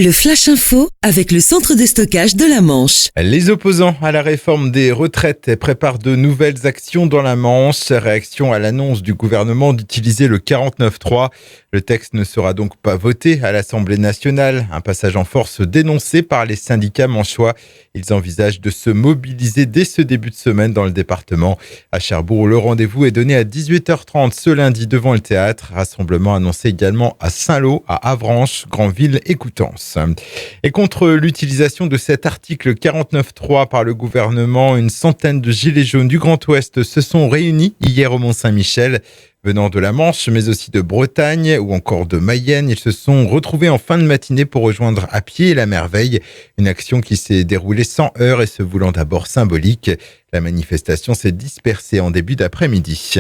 Le Flash Info avec le centre de stockage de la Manche. Les opposants à la réforme des retraites préparent de nouvelles actions dans la Manche. Réaction à l'annonce du gouvernement d'utiliser le 49.3. Le texte ne sera donc pas voté à l'Assemblée nationale. Un passage en force dénoncé par les syndicats manchois. Ils envisagent de se mobiliser dès ce début de semaine dans le département. À Cherbourg, le rendez-vous est donné à 18h30 ce lundi devant le théâtre. Rassemblement annoncé également à Saint-Lô, à Avranches, Granville et Coutances. Et contre l'utilisation de cet article 49.3 par le gouvernement, une centaine de gilets jaunes du Grand Ouest se sont réunis hier au Mont-Saint-Michel. Venant de la Manche, mais aussi de Bretagne ou encore de Mayenne, ils se sont retrouvés en fin de matinée pour rejoindre à pied la Merveille. Une action qui s'est déroulée sans heurts et se voulant d'abord symbolique. La manifestation s'est dispersée en début d'après-midi.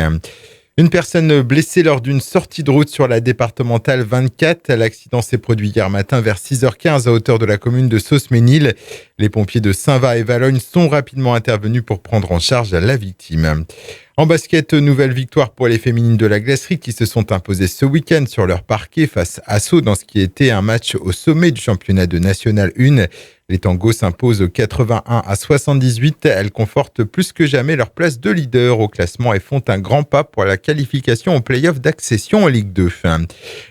Une personne blessée lors d'une sortie de route sur la départementale 24. L'accident s'est produit hier matin vers 6h15 à hauteur de la commune de Sauce-Ménil. Les pompiers de Saint-Va et Valognes sont rapidement intervenus pour prendre en charge la victime. En basket, nouvelle victoire pour les féminines de la Glacerie qui se sont imposées ce week-end sur leur parquet face à Sceaux dans ce qui était un match au sommet du championnat de National 1. Les Tangos s'imposent 81-78. Elles confortent plus que jamais leur place de leader au classement et font un grand pas pour la qualification au play-off d'accession en Ligue 2.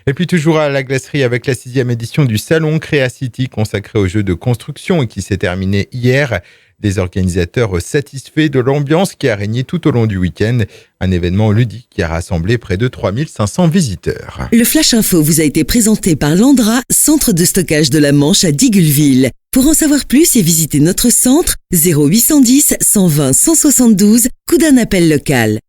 Et puis toujours à la Glacerie avec la 6e édition du salon Créa City consacré aux jeux de construction et qui s'est terminé hier. Des organisateurs satisfaits de l'ambiance qui a régné tout au long du week-end. Un événement ludique qui a rassemblé près de 3500 visiteurs. Le Flash Info vous a été présenté par Landra, centre de stockage de la Manche à Digulleville. Pour en savoir plus et visiter notre centre, 0810 120 172, coup d'un appel local.